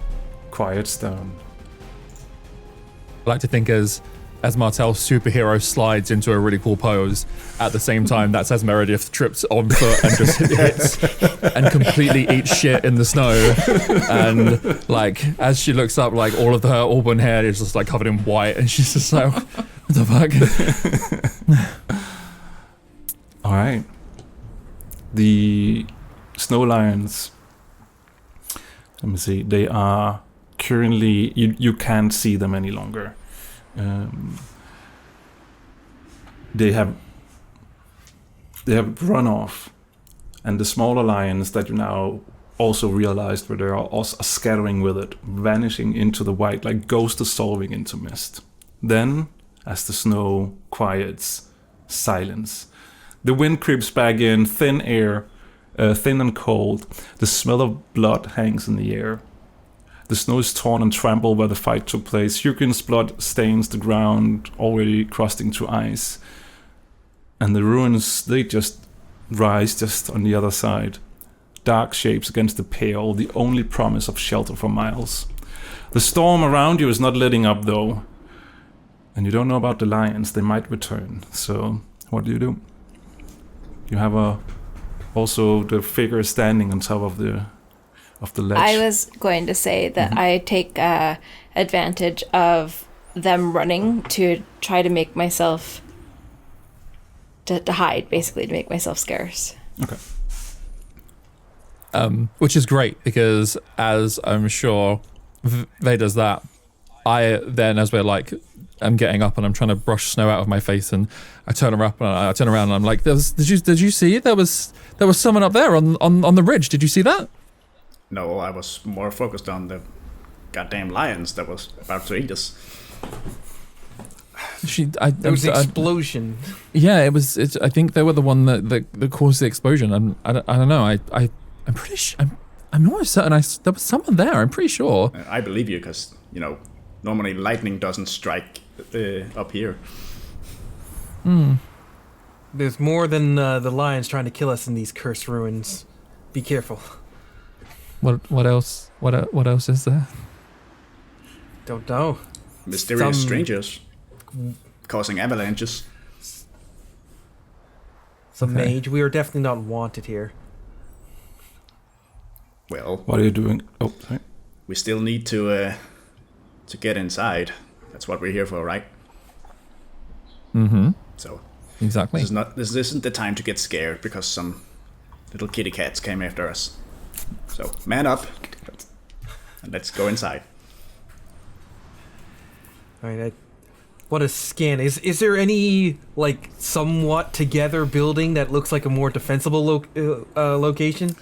quiets down. I like to think as Martel's superhero slides into a really cool pose, at the same time that's as Meredith trips on foot and just hits and completely eats shit in the snow. And like as she looks up, like all of her auburn hair is just like covered in white, and she's just like, what the fuck? All right. The snow lions. Let me see. They are currently you can't see them any longer. They have run off, and the smaller lions that you now also realized were there are also scattering with it, vanishing into the white like ghosts dissolving into mist. Then, as the snow quiets, silence. The wind creeps back in, thin air, thin and cold. The smell of blood hangs in the air. The snow is torn and trampled where the fight took place. Hurricane's blood stains the ground, already crusting to ice. And the ruins, they just rise just on the other side. Dark shapes against the pale, the only promise of shelter for miles. The storm around you is not letting up, though. And you don't know about the lions. They might return. So, what do? You have also the figure standing on top of the ledge. I was going to say that I take advantage of them running to try to make myself to hide, basically, to make myself scarce. Okay. Which is great, because as I'm sure Vey does that, I then, as we're like, I'm getting up and I'm trying to brush snow out of my face, and I turn around and I'm like, did you see there was someone up there on the ridge? Did you see that? No, I was more focused on the goddamn lions that was about to eat us. There was an explosion. Yeah, it was. I think they were the one that caused the explosion. And I don't know. I'm pretty sure. I'm almost certain there was someone there. I'm pretty sure. I believe you, because normally lightning doesn't strike up here. There's more than the lions trying to kill us in these cursed ruins. Be careful. What else? What else is there? Don't know. Mysterious strangers causing avalanches. Some mage. We are definitely not wanted here. Well, What are you doing? Oh, sorry. we still need to get inside. That's what we're here for, right? Mm-hmm. So Exactly. this isn't the time to get scared because some little kitty cats came after us. So man up and let's go inside. All right. What a scan. Is there any, like, somewhat together building that looks like a more defensible location?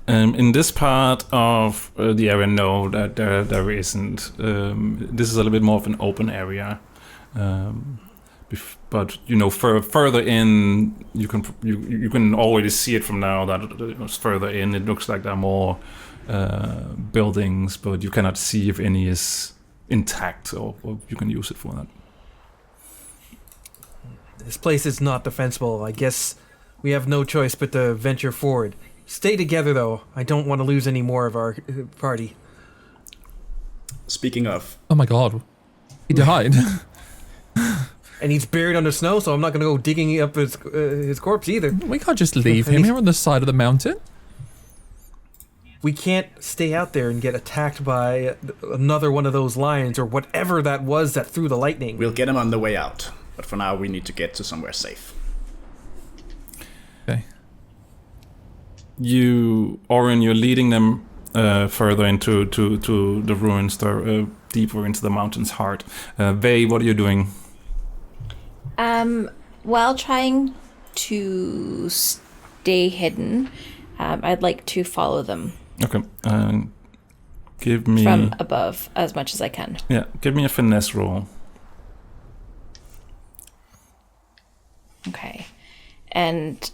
In this part of the area, no, that there isn't. This is a little bit more of an open area. But further in, you can already see it from now that it's further in. It looks like there are more buildings, but you cannot see if any is intact, or you can use it for that. This place is not defensible. I guess we have no choice but to venture forward. Stay together, though. I don't want to lose any more of our party. Speaking of, Oh my god. He died. And he's buried under snow, so I'm not going to go digging up his corpse either. We can't just leave him here on the side of the mountain. We can't stay out there and get attacked by another one of those lions or whatever that was that threw the lightning. we'll get him on the way out. But for now, we need to get to somewhere safe. Okay. Orin, you're leading them further into the ruins, deeper into the mountain's heart. Vey, what are you doing? While trying to stay hidden, I'd like to follow them Okay. Give me from above as much as I can. Yeah, give me a finesse roll. Okay. And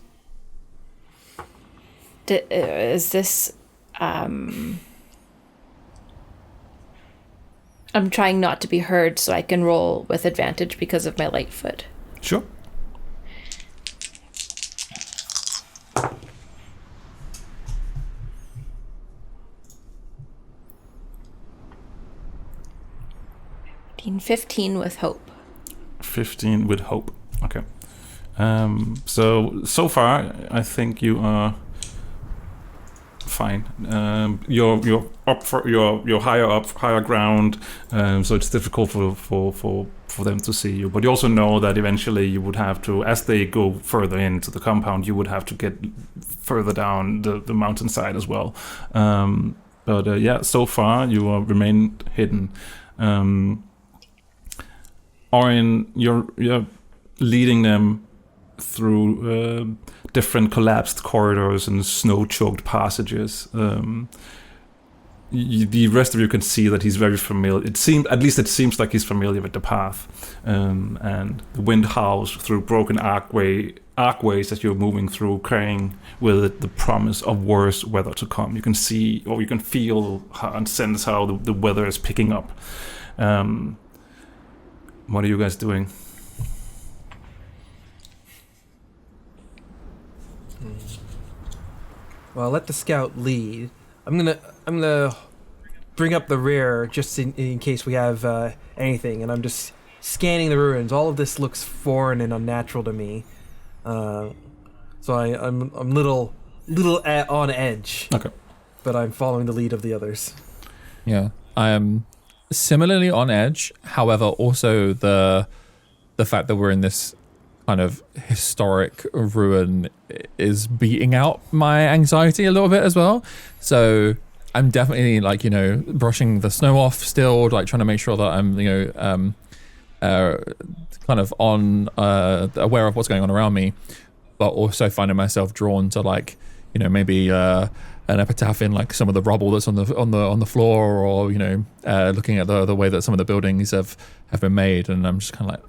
is this... I'm trying not to be heard so I can roll with advantage because of my light foot. Sure. In 15 with hope. 15 with hope. Okay. So far, I think you are fine. You're up for you're higher ground. So it's difficult for them to see you. But you also know that eventually you would have to, as they go further into the compound, you would have to get further down the mountainside as well. But so far you remain hidden. Orin, you're leading them through different collapsed corridors and snow-choked passages. The rest of you can see that he's very familiar. It seems like he's familiar with the path. And the wind howls through broken archways as you're moving through, carrying with it the promise of worse weather to come. You can see, or you can feel and sense how the weather is picking up. What are you guys doing? Well, I'll let the scout lead. I'm gonna bring up the rear just in case we have anything, and I'm just scanning the ruins. All of this looks foreign and unnatural to me, so I'm little on edge. Okay. But I'm following the lead of the others. Yeah, I am similarly on edge. However, also the fact that we're in this kind of historic ruin is beating out my anxiety a little bit as well. So I'm definitely brushing the snow off still, like trying to make sure that I'm kind of on aware of what's going on around me, but also finding myself drawn to maybe an epitaph in like some of the rubble that's on the floor, or looking at the way that some of the buildings have been made, and I'm just kind of like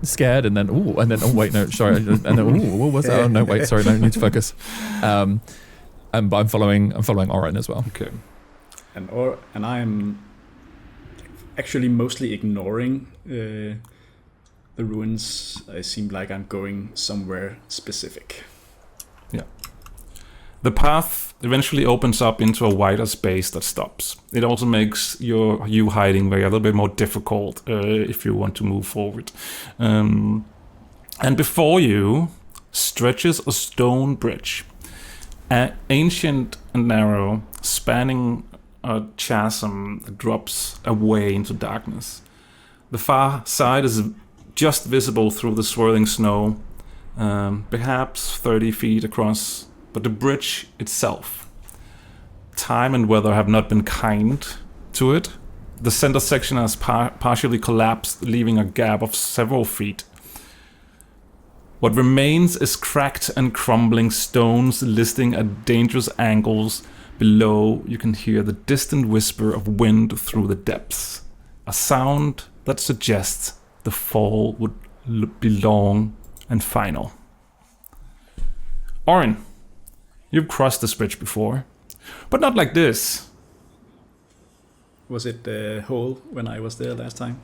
scared, and then oh wait, no, sorry, and then what's that? Oh no, wait, sorry, no, need to focus. But I'm following Orin as well. Okay. And I'm actually mostly ignoring the ruins. I seem like I'm going somewhere specific. Yeah. The path eventually opens up into a wider space that stops. It also makes you hiding a little bit more difficult if you want to move forward. And before you stretches a stone bridge, ancient and narrow, spanning a chasm that drops away into darkness. The far side is just visible through the swirling snow, perhaps 30 feet across. But the bridge itself, time and weather have not been kind to it. The center section has partially collapsed, leaving a gap of several feet. What remains is cracked and crumbling stones listing at dangerous angles. Below, you can hear the distant whisper of wind through the depths, a sound that suggests the fall would be long and final. Orin, you've crossed this bridge before, but not like this. Was it whole when I was there last time?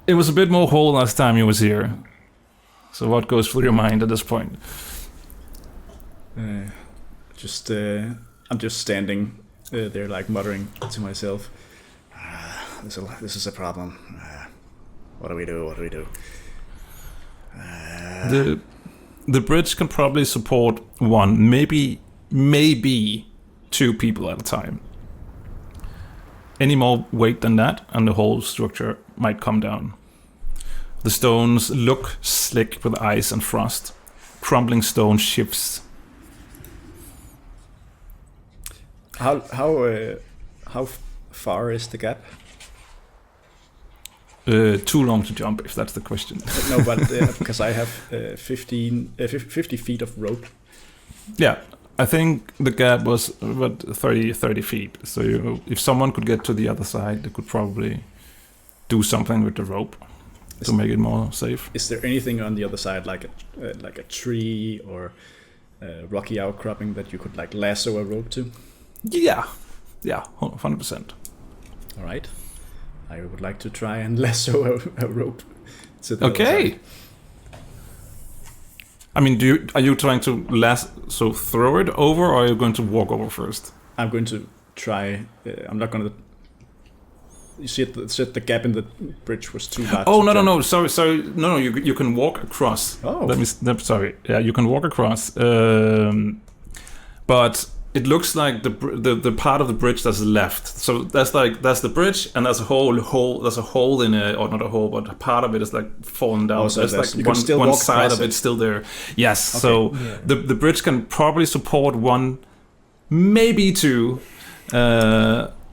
It was a bit more whole last time you was here. So what goes through your mind at this point? I'm just standing there, like muttering to myself. This is a problem. What do we do? What do we do? The bridge can probably support one, maybe two people at a time. Any more weight than that, and the whole structure might come down. The stones look slick with ice and frost. Crumbling stone shifts. How far is the gap? Too long to jump, if that's the question. No, but because I have 50 feet of rope. Yeah, I think the gap was about 30 feet. So if someone could get to the other side, they could probably do something with the rope to make it more safe. Is there anything on the other side, like a tree or a rocky outcropping that you could like lasso a rope to? Yeah, 100%. All right. I would like to try and lasso a rope to the other side. I mean, are you trying to throw it over, or are you going to walk over first? I'm going to try. I'm not going to. You said the gap in the bridge was too large. Oh no! Sorry. No. You can walk across. Oh. Sorry. Yeah, you can walk across. But it looks like the part of the bridge that's left. So that's the bridge, and there's a hole. There's a hole in it, or not a hole, but a part of it is like fallen down. Oh, so there's like one side of it still there. Yes. Okay. So the bridge can probably support one, maybe two.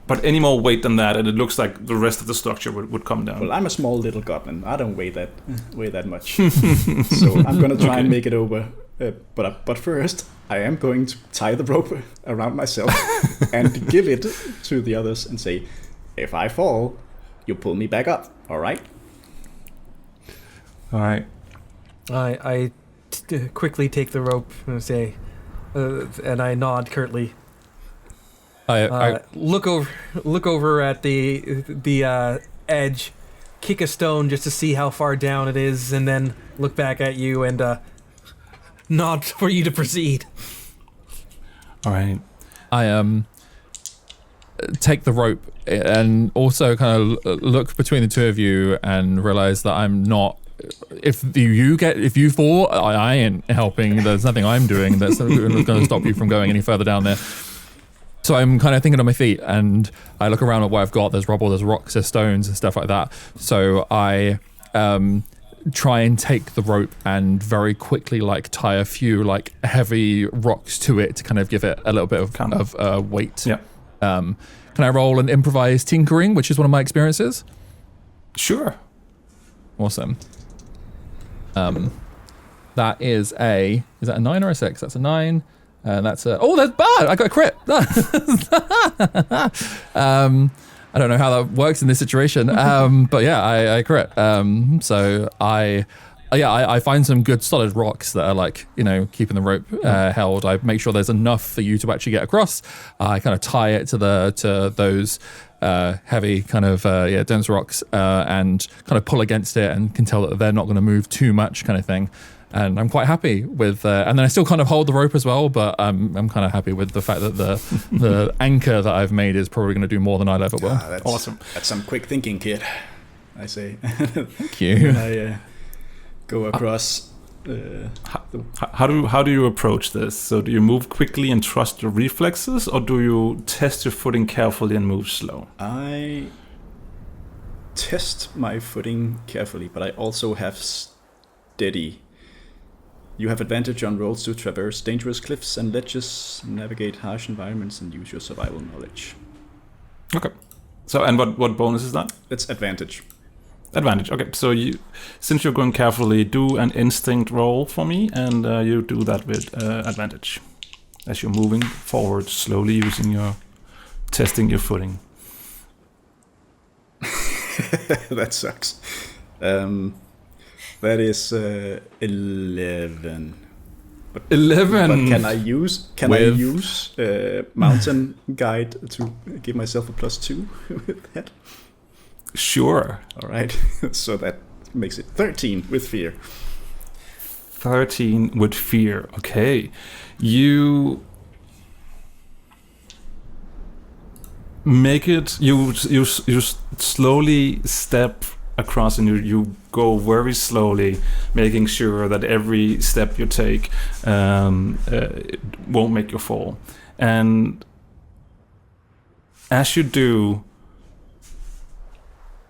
But any more weight than that, and it looks like the rest of the structure would come down. Well, I'm a small little goblin. I don't weigh that much. So I'm gonna try and make it over. But first, I am going to tie the rope around myself and give it to the others and say, if I fall, you pull me back up. All right? All right. I quickly take the rope and say, and I nod curtly. I look over at the edge, kick a stone just to see how far down it is, and then look back at you and nod for you to proceed. All right. I take the rope and also kind of look between the two of you and realize that I'm not. If you fall, I ain't helping. There's nothing I'm doing that's going to stop you from going any further down there. So I'm kind of thinking on my feet, and I look around at what I've got. There's rubble, there's rocks, there's stones and stuff like that. So I try and take the rope and very quickly like tie a few like heavy rocks to it to kind of give it a little bit of weight. Yeah. Can I roll an improvised tinkering, which is one of my experiences? Sure. Awesome. That is that a 9 or a 6? That's a 9. That's that's bad. I got a crit. I don't know how that works in this situation. But yeah, I crit. So I find some good solid rocks that are like, keeping the rope held. I make sure there's enough for you to actually get across. I kind of tie it to those heavy kind of dense rocks and kind of pull against it and can tell that they're not going to move too much kind of thing. And I'm quite happy with, and then I still kind of hold the rope as well, but I'm kind of happy with the fact that the anchor that I've made is probably going to do more than I'll ever will. That's awesome. That's some quick thinking, kid. I say. Thank you. When I go across. How do you approach this? So do you move quickly and trust your reflexes, or do you test your footing carefully and move slow? test my footing carefully, but I also have steady. You have advantage on rolls to traverse dangerous cliffs and ledges, navigate harsh environments, and use your survival knowledge. Okay. So, and what bonus is that? That's advantage. Advantage. Okay. So since you're going carefully, do an instinct roll for me, and you do that with advantage as you're moving forward slowly, testing your footing. That sucks. That is 11. 11. But can I use Mountain Guide to give myself a +2 with that? Sure. All right. So that makes it 13 with fear. 13 with fear. Okay. You make it. You slowly step across, and you go very slowly, making sure that every step you take won't make you fall. And as you do,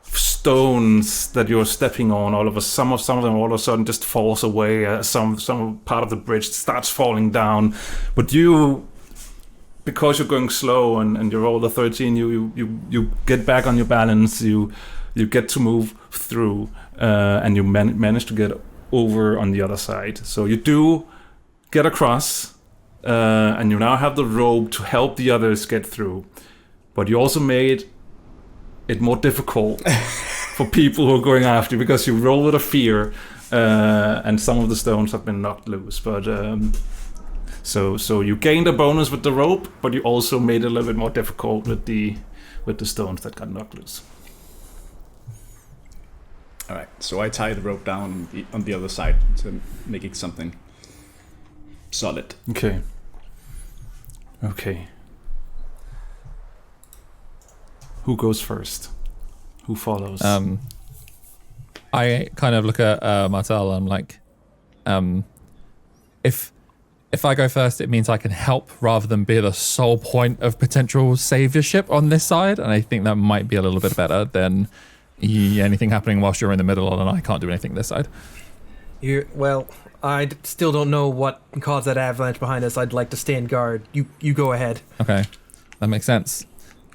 stones that you're stepping on, some of them all of a sudden just falls away. Some part of the bridge starts falling down, but you, because you're going slow and you roll a 13, you get back on your balance. You get to move through, and you manage to get over on the other side. So you do get across, and you now have the rope to help the others get through. But you also made it more difficult for people who are going after you, because you roll with a fear, and some of the stones have been knocked loose. But so you gained a bonus with the rope, but you also made it a little bit more difficult with the stones that got knocked loose. All right, so I tie the rope down on the other side to make it something solid. Okay. Who goes first? Who follows? I kind of look at Martel. I'm like, if I go first, it means I can help rather than be the sole point of potential saviorship on this side, and I think that might be a little bit better than anything happening whilst you're in the middle and I can't do anything this side. I still don't know what caused that avalanche behind us. I'd like to stand guard. You go ahead. Okay, that makes sense.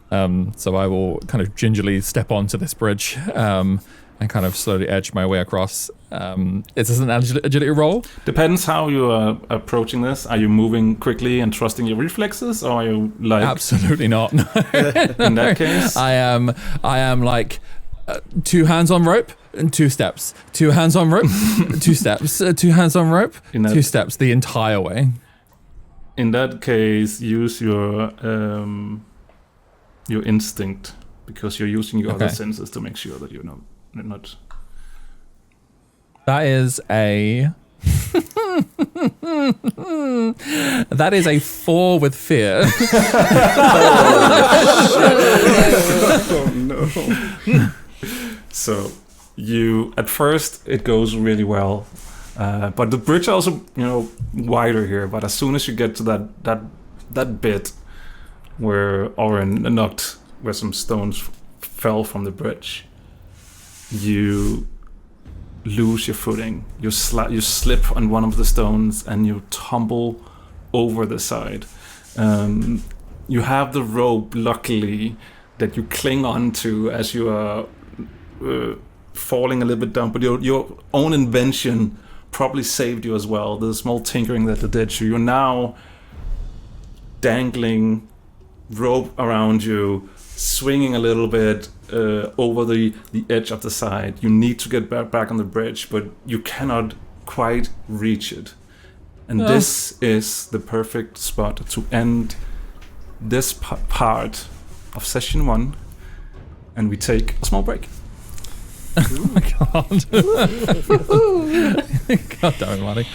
So I will kind of gingerly step onto this bridge and kind of slowly edge my way across. Is this an agility roll? Depends how you are approaching this. Are you moving quickly and trusting your reflexes, or are you like... Absolutely not. No. In that case? I am like 2 hands on rope and 2 steps. 2 hands on rope, 2 steps. 2 hands on rope, 2 steps the entire way. In that case, use your instinct, because you're using your other senses to make sure that you're not. That is a that is a 4 with fear. Oh no. So you, at first it goes really well, but the bridge also wider here. But as soon as you get to that bit where where some stones fell from the bridge, you lose your footing. You slip on one of the stones and you tumble over the side. You have the rope, luckily, that you cling onto as you are falling a little bit down, but your own invention probably saved you as well. The small tinkering that you did. So you're now dangling rope around you, swinging a little bit over the edge of the side. You need to get back on the bridge, but you cannot quite reach it. And this is the perfect spot to end this part of session 1, and we take a small break. Oh my god. God damn it, Marty.